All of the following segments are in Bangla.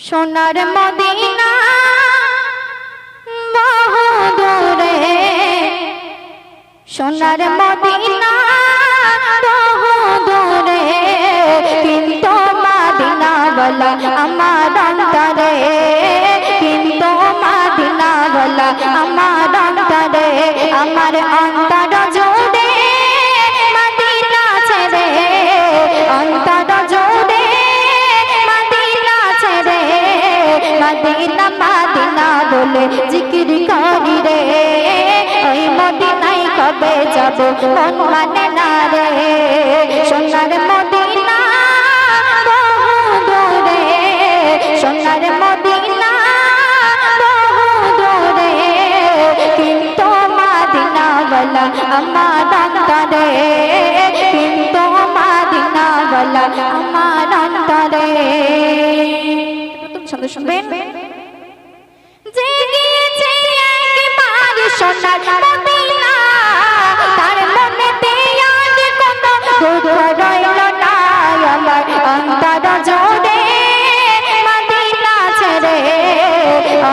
সোনার মদিনা বহু দূরে, সোনার মদিনা বহু দূরে, কিন্তু মদিনাওয়ালা আমার অন্তরে, কিন্তু মদিনাওয়ালা আমার অন্তরে, আমার অন্তর জুড়ে মদিনা ছেড়ে, অন্তর জুড়ে মদিনা ছেড়ে, মদিনা মদিনা বলে জিকির করি রে, ওই মদিনায় কবে যাব মন মানে না রে। সোনার মদিনা বহু দূরে, সোনার মদিনা বহু দূরে, কিন্তু মদিনাওয়ালা আমার অন্তরে, কিন্তু মদিনাওয়ালা আমার অন্তরে। প্রথম ছন্দ শুনবেন। জেগেছে একবার সোনার মদিনা, তার মনেতে আজ কোনো দুঃখ রইল না, আমার অন্তর জুড়ে মদিনা ছেড়ে,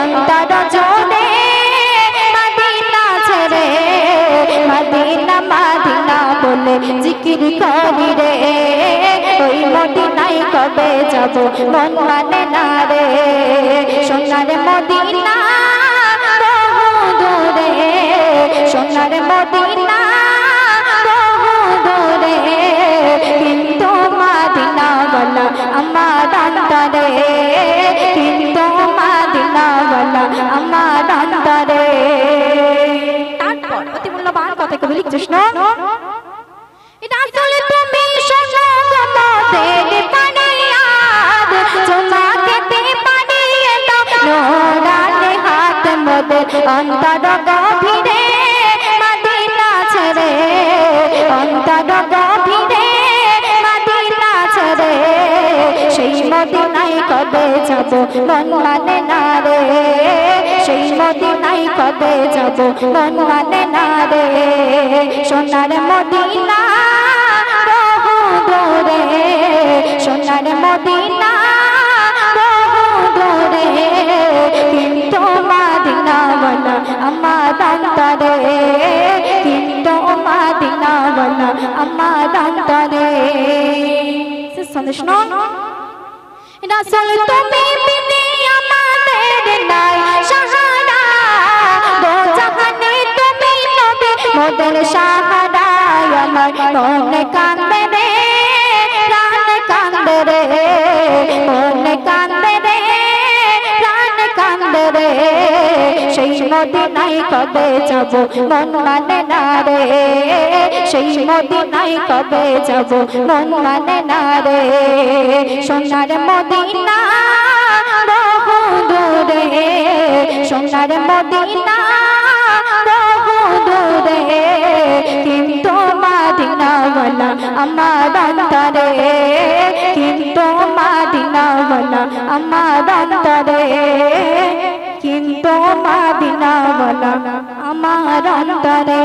অন্তর জুড়ে মদিনা ছেড়ে, মদিনা মদিনা বলে জিকির করি রে, ওই মদিনায় কবে যাব মন মানে না রে। সোনার মদিনা বহু দূরে, সোনার মদিনা বহু দূরে, কিন্তু মদিনাওয়ালা আমার অন্তরে, কিন্তু মদিনাওয়ালা আমার অন্তরে। তারপর অতি মূল্যবান কথা কবি লিখছিস না, এটা আসলে তুমি শোনো তোমাদের পানিয়াদ, তোমাকে তে পানিয়ে দাও নোরানে হাত মোদের অন্তর গভীরে মদিনা ছেড়ে, অন্তর গভীরে মদিনা ছেড়ে, সেই মদিনায় কবে যাব মন মানে না রে, সেই মদিনায় কবে যাব মন মানে না রে। সোনার মদিনা বহু দূরে, সোনার মদিনা বহু দূরে, কিন্তু মদিনাওয়ালা আমার অন্তরে, কিন্তু মদিনাওয়ালা আমার অন্তরে। শুনুন, রাসূল তুমি বিনে আমাদের নাই সাহারা, দো জাহানে তুমি নবী মোদের সাহারা, আমার মনে কান্দে রে, প্রাণ কান্দে রে, মনে কান্দে রে, প্রাণ কান্দে রে, সেই মদিনায় কবে যাব মন মানে না রে, সেই মদিনায় কবে যাব মন মানে না রে। সোনার মদিনা বহু দূরে, সোনার মদিনা বহু দূরে, কিন্তু মদিনাওয়ালা আমার অন্তরে, কিন্তু মদিনাওয়ালা আমার অন্তরে, কিন্তু মদিনাওয়ালা আমার অন্তরে।